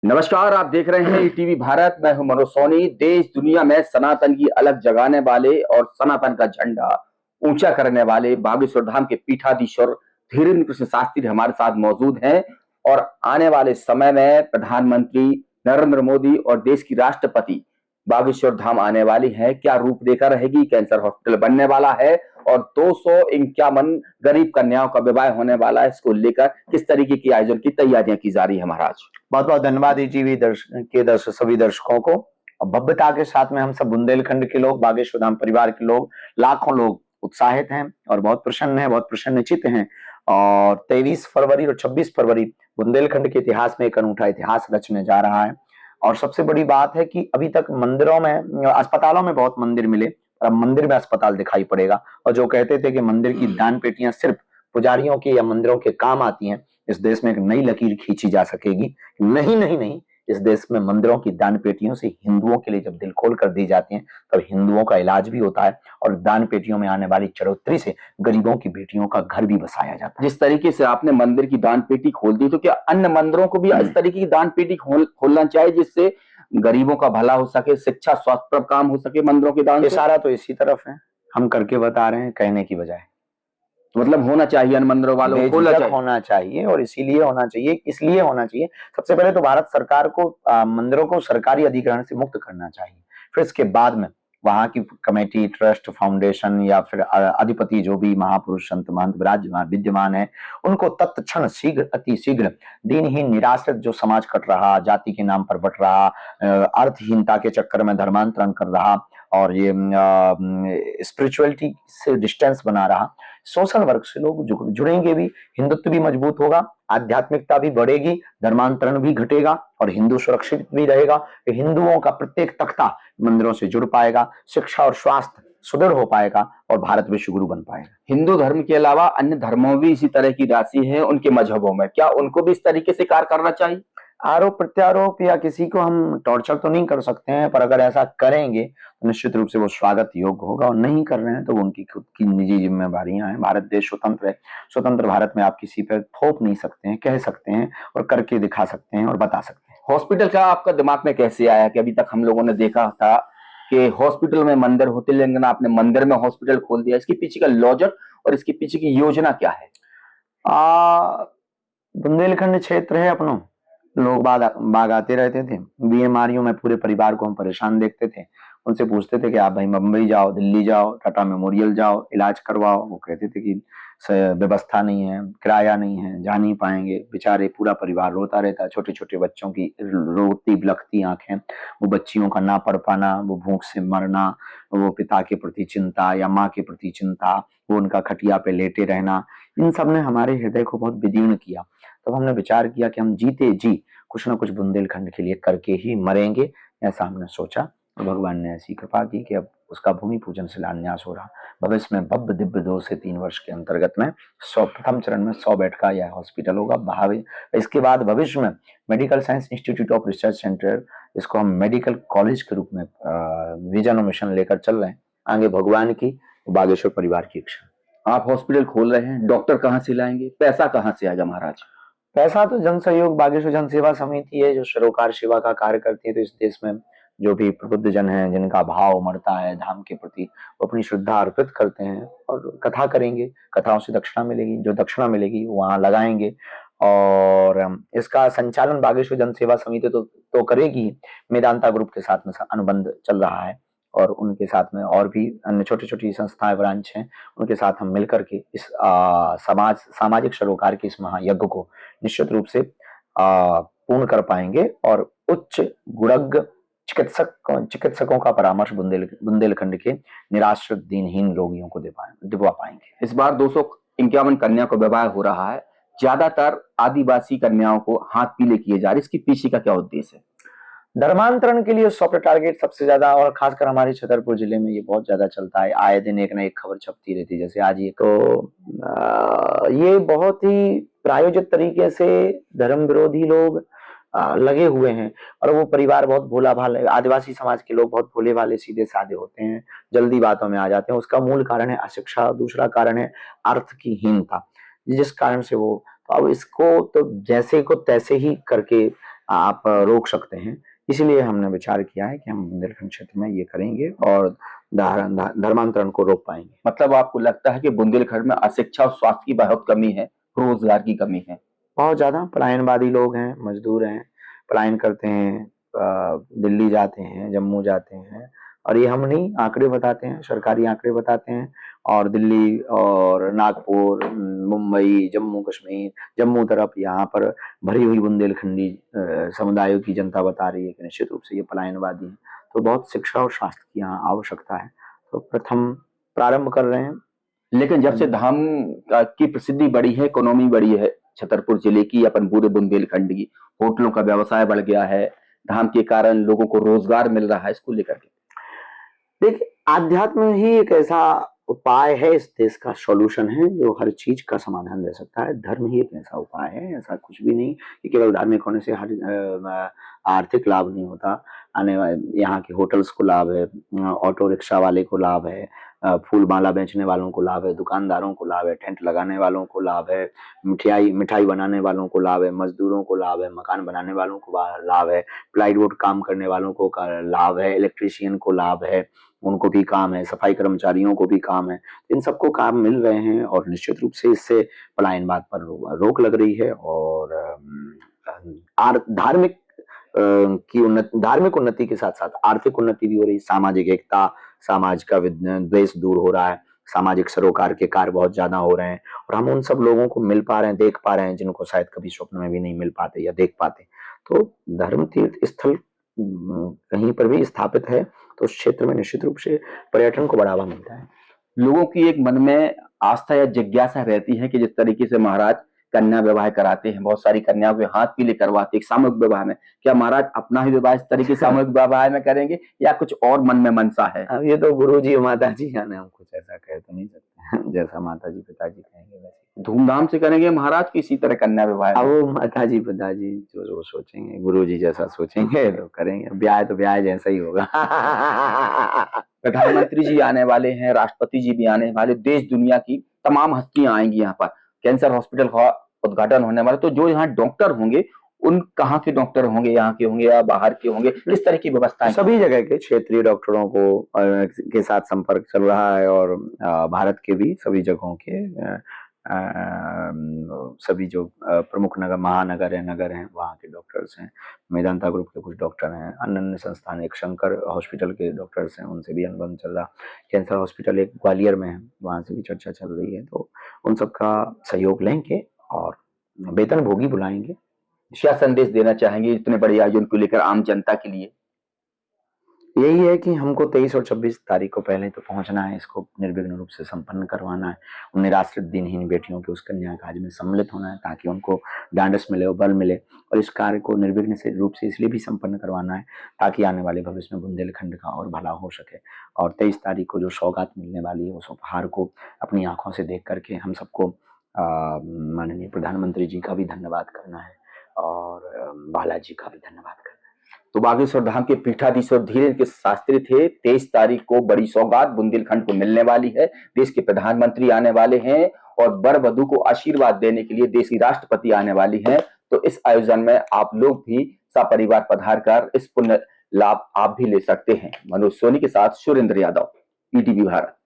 नमस्कार, आप देख रहे हैं ईटीवी भारत। मैं हूं मनोज सोनी। देश दुनिया में सनातन की अलग जगाने वाले और सनातन का झंडा ऊंचा करने वाले बागेश्वर धाम के पीठाधीश्वर धीरेन्द्र कृष्ण शास्त्री हमारे साथ मौजूद हैं। और आने वाले समय में प्रधानमंत्री नरेंद्र मोदी और देश की राष्ट्रपति बागेश्वर धाम आने वाली है। क्या रूपरेखा रहेगी? कैंसर हॉस्पिटल बनने वाला है और 251 गरीब कन्याओं का विवाह होने वाला है। इसको लेकर किस तरीके की आयोजन की तैयारियां की जा रही है महाराज? बहुत बहुत धन्यवाद ईटीवी सभी दर्शकों को। भव्यता के साथ में हम सब बुंदेलखंड के लोग, बागेश्वर धाम परिवार के लोग, लाखों लोग उत्साहित हैं और बहुत प्रसन्न हैं, बहुत प्रसन्नचित्त हैं। और 23 फरवरी और 26 फरवरी बुंदेलखंड के इतिहास में एक अनूठा इतिहास रचने जा रहा है। और सबसे बड़ी बात है कि अभी तक मंदिरों में, अस्पतालों में बहुत मंदिर मिले, अब मंदिर में अस्पताल दिखाई पड़ेगा। और जो कहते थे कि मंदिर की दान पेटियां सिर्फ पुजारियों की या मंदिरों के काम आती हैं, इस देश में एक नई लकीर खींची जा सकेगी। नहीं नहीं नहीं, इस देश में मंदिरों की दान पेटियों से हिंदुओं के लिए जब दिल खोल कर दी जाती हैं, तब हिंदुओं का इलाज भी होता है और दान पेटियों में आने वाली चढ़ोतरी से गरीबों की बेटियों का घर भी बसाया जाता है। जिस तरीके से आपने मंदिर की दान पेटी खोल दी, तो क्या अन्य मंदिरों को भी इस तरीके की दान पेटी खोलना चाहिए, जिससे गरीबों का भला हो सके, शिक्षा स्वास्थ्य पर काम हो सके मंदिरों के दान से? इशारा तो इसी तरफ है, हम करके बता रहे हैं, कहने की बजाय। मतलब होना चाहिए, अन्य मंदिरों वालों को खोलना चाहिए। होना चाहिए और इसीलिए होना चाहिए, इसलिए होना चाहिए। सबसे पहले तो भारत सरकार को मंदिरों को सरकारी अधिग्रहण से मुक्त करना चाहिए। फिर इसके बाद में वहां की कमेटी, ट्रस्ट, फाउंडेशन या फिर अधिपति जो भी महापुरुष संत महंत विराजमान विद्यमान है, उनको तत्क्षण शीघ्र, अति शीघ्र दीनहीन निराश्रित जो समाज कट रहा, जाति के नाम पर बट रहा, अर्थहीनता के चक्कर में धर्मांतरण कर रहा और ये स्पिरिचुअलिटी से डिस्टेंस बना रहा, सोशल वर्ग से लोग जुड़ेंगे भी, हिंदुत्व भी मजबूत होगा, आध्यात्मिकता भी बढ़ेगी, धर्मांतरण भी घटेगा और हिंदू सुरक्षित भी रहेगा। हिंदुओं का प्रत्येक तख्ता मंदिरों से जुड़ पाएगा, शिक्षा और स्वास्थ्य सुदृढ़ हो पाएगा और भारत विश्व गुरु बन पाएगा। हिंदू धर्म के अलावा अन्य धर्मों भी इसी तरह की राशि है उनके मजहबों में, क्या उनको भी इस तरीके से कार्य करना चाहिए? आरोप प्रत्यारोप या किसी को हम टॉर्चर तो नहीं कर सकते हैं, पर अगर ऐसा करेंगे तो निश्चित रूप से वो स्वागत योग्य होगा, और नहीं कर रहे हैं तो वो उनकी खुद की निजी जिम्मेवारियां हैं। भारत देश स्वतंत्र है, स्वतंत्र भारत में आप किसी पर थोप नहीं सकते हैं, कह सकते हैं और करके दिखा सकते हैं और बता सकते हैं। हॉस्पिटल का आपका दिमाग में कैसे आया कि अभी तक हम लोगों ने देखा था कि हॉस्पिटल में मंदिर होते, लेकिन आपने मंदिर में हॉस्पिटल खोल दिया? इसके पीछे का लॉजिक और इसके पीछे की योजना क्या है? बुंदेलखंड क्षेत्र है अपनों, लोग बाग आते रहते थे, बीमारियों में पूरे परिवार को हम परेशान देखते थे। उनसे पूछते थे कि आप भाई मुंबई जाओ, दिल्ली जाओ, टाटा मेमोरियल जाओ, इलाज करवाओ। वो कहते थे कि व्यवस्था नहीं है, किराया नहीं है, जा नहीं पाएंगे। बेचारे पूरा परिवार रोता रहता, छोटे छोटे बच्चों की रोती बिलखती आंखें, वो बच्चियों का ना पढ़ पाना, वो भूख से मरना, वो पिता के प्रति चिंता या माँ के प्रति चिंता, वो उनका खटिया पे लेटे रहना, इन सब ने हमारे हृदय को बहुत विदीर्ण किया। तब हमने विचार किया कि हम जीते जी कुछ ना कुछ बुंदेलखंड के लिए करके ही मरेंगे, ऐसा हमने सोचा। और भगवान ने ऐसी कृपा की कि अब उसका भूमि पूजन शिलान्यास हो रहा। भविष्य में भव्य दिव्य 2 से 3 वर्ष के अंतर्गत में प्रथम चरण में 100 बेड का यह हॉस्पिटल होगा। भावी इसके बाद भविष्य में medical science institute of research centre, इसको हम मेडिकल कॉलेज के रूप में विजन और मिशन लेकर चल रहे हैं। आगे भगवान की, बागेश्वर परिवार की इच्छा। आप हॉस्पिटल खोल रहे हैं, डॉक्टर कहाँ से लाएंगे, पैसा कहाँ से आएगा महाराज? पैसा तो जन सहयोग बागेश्वर जन सेवा समिति है जो सरोकार सेवा का कार्य करती है। तो इस देश में जो भी प्रबुद्ध जन है, जिनका भाव मरता है धाम के प्रति, वो अपनी श्रद्धा अर्पित करते हैं और कथा करेंगे, कथाओं से दक्षिणा मिलेगी, जो दक्षिणा मिलेगी वहां लगाएंगे। और इसका संचालन बागेश्वर जन सेवा समिति तो करेगी। मेदांता ग्रुप के साथ में अनुबंध चल रहा है और उनके साथ में और भी अन्य छोटी छोटी संस्थाएं, ब्रांच हैं, उनके साथ हम मिलकर के इस सामाजिक सरोकार के इस महायज्ञ को निश्चित रूप से पूर्ण कर पाएंगे और उच्च गुणज्ञ चिकित्सकों का परामर्श बुंदेलखंड के निराश्रित दीनहीन रोगियों को दिलवा पाएंगे। इस बार 251 कन्या को विवाह हो रहा है, ज्यादातर आदिवासी कन्याओं को हाथ पीले किए जा रहे, इसके पीछे का क्या उद्देश्य है? धर्मांतरण के लिए सॉफ्ट टारगेट सबसे ज्यादा, और खासकर हमारे छतरपुर जिले में ये बहुत ज्यादा चलता है। आए दिन एक ना एक खबर छपती रहती है, जैसे आज ये तो ये बहुत ही प्रायोजित तरीके से धर्म विरोधी लोग लगे हुए हैं। और वो परिवार बहुत भोला भाला, आदिवासी समाज के लोग बहुत भोले भाले सीधे साधे होते हैं, जल्दी बातों में आ जाते हैं। उसका मूल कारण है अशिक्षा, दूसरा कारण है अर्थ की हीनता, जिस कारण से वो, तो अब इसको तो जैसे को तैसे ही करके आप रोक सकते हैं। इसीलिए हमने विचार किया है कि हम बुंदेलखंड क्षेत्र में ये करेंगे और धर्मांतरण को रोक पाएंगे। मतलब आपको लगता है कि बुंदेलखंड में अशिक्षा और स्वास्थ्य की बहुत कमी है, रोजगार की कमी है? बहुत ज्यादा पलायनवादी लोग हैं, मजदूर हैं, पलायन करते हैं, दिल्ली जाते हैं, जम्मू जाते हैं, और ये हम नहीं, आंकड़े बताते हैं, सरकारी आंकड़े बताते हैं। और दिल्ली और नागपुर, मुंबई, जम्मू कश्मीर, जम्मू तरफ यहाँ पर भरी हुई बुंदेलखंडी समुदायों की जनता बता रही है कि निश्चित रूप से ये पलायनवादी है। तो बहुत शिक्षा और स्वास्थ्य की यहाँ आवश्यकता है, तो प्रथम प्रारंभ कर रहे हैं। लेकिन जब से धाम की प्रसिद्धि बढ़ी है, इकोनॉमी बढ़ी है छतरपुर जिले की, अपन पूरे बुंदेलखंड की, होटलों का व्यवसाय बढ़ गया है, धाम के कारण लोगों को रोजगार मिल रहा है, इसको लेकर के देखिए, आध्यात्म ही एक ऐसा उपाय है, इस देश का सॉल्यूशन है जो हर चीज का समाधान दे सकता है। धर्म ही एक ऐसा उपाय है, ऐसा कुछ भी नहीं कि केवल धार्मिक होने से हर आर्थिक लाभ नहीं होता। आने वाले यहाँ के होटल्स को लाभ है, ऑटो रिक्शा वाले को लाभ है, फूल माला बेचने वालों को लाभ है, दुकानदारों को लाभ है, टेंट लगाने वालों को लाभ है, मिठाई बनाने वालों को लाभ है, मजदूरों को लाभ है, मकान बनाने वालों को लाभ है, प्लाईवुड काम करने वालों को लाभ है, इलेक्ट्रीशियन को लाभ है, उनको भी काम है, सफाई कर्मचारियों को भी काम है। इन सबको काम मिल रहे हैं और निश्चित रूप से इससे पलायनवाद पर रोक लग रही है। और धार्मिक धार्मिक उन्नति के साथ साथ आर्थिक उन्नति भी हो रही है, सामाजिक एकता, समाज का द्वेष दूर हो रहा है, सामाजिक सरोकार के कार्य बहुत ज्यादा हो रहे हैं, और हम उन सब लोगों को मिल पा रहे हैं, देख पा रहे हैं, जिनको शायद कभी स्वप्न में भी नहीं मिल पाते या देख पाते। तो धर्म तीर्थ स्थल कहीं पर भी स्थापित है तो उस क्षेत्र में निश्चित रूप से पर्यटन को बढ़ावा मिलता है। लोगों की एक मन में आस्था या जिज्ञासा रहती है कि जिस तरीके से महाराज कन्या विवाह कराते हैं, बहुत सारी कन्याओं के हाथ पीले करवाते हैं सामूहिक विवाह में, क्या महाराज अपना ही विवाह इस तरीके से सामूहिक विवाह में करेंगे या कुछ और मन में मनसा है? अब ये तो गुरु जी माता जी जाने, हम कुछ ऐसा कह तो नहीं सकते। जैसा माता जी पिताजी कहेंगे वैसे धूमधाम से करेंगे महाराज, किसी तरह कन्या विवाह अब वो माता जी पिताजी जो सोचेंगे, गुरु जी जैसा सोचेंगे तो करेंगे। ब्याह तो ब्याह जैसा ही होगा। प्रधानमंत्री जी आने वाले हैं, राष्ट्रपति जी भी आने वाले, देश दुनिया की तमाम हस्तियां आएंगी यहाँ पर, कैंसर हॉस्पिटल का उद्घाटन होने वाला, तो जो यहाँ डॉक्टर होंगे उन कहाँ के डॉक्टर होंगे, यहाँ के होंगे या बाहर के होंगे, किस तरह की व्यवस्था? सभी जगह के क्षेत्रीय डॉक्टरों को के साथ संपर्क चल रहा है, और भारत के भी सभी जगहों के सभी जो प्रमुख नगर, महानगर है, नगर हैं, वहाँ के डॉक्टर्स हैं। मेदांता ग्रुप के कुछ डॉक्टर हैं, अन्य संस्थान, एक शंकर हॉस्पिटल के डॉक्टर्स हैं, उनसे भी अनुबंध चल रहा। कैंसर हॉस्पिटल एक ग्वालियर में है, वहाँ से भी चर्चा चल रही है। तो उन सबका सहयोग लेंगे और वेतन भोगी बुलाएंगे। क्या संदेश देना चाहेंगे इतने बड़े आयोजन को लेकर आम जनता के लिए? यही है कि हमको 23 और 26 तारीख को पहले तो पहुंचना है, इसको निर्विघ्न रूप से संपन्न करवाना है। उन निराश्रित दिनहीन बेटियों के उस कन्या काज में सम्मिलित होना है, ताकि उनको ढांढस मिले और बल मिले, और इस कार्य को निर्विघ्न से रूप से इसलिए भी संपन्न करवाना है ताकि आने वाले भविष्य में बुंदेलखंड का और भला हो सके। और 23 तारीख को जो सौगात मिलने वाली है, उस उपहार को अपनी आंखों से देख करके हम सबको माननीय प्रधानमंत्री जी का भी धन्यवाद करना है और बालाजी का भी धन्यवाद करना है। तो बागेश्वर धाम के पीठाधीश्वर धीरेन्द्र के शास्त्री थे। 23 तारीख को बड़ी सौगात बुंदेलखंड को मिलने वाली है, देश के प्रधानमंत्री आने वाले हैं और वर वधु को आशीर्वाद देने के लिए देश की राष्ट्रपति आने वाली है। तो इस आयोजन में आप लोग भी सपरिवार पधार कर इस पुण्य लाभ आप भी ले सकते हैं। मनोज सोनी के साथ सुरेंद्र यादव, ईटीवी भारत।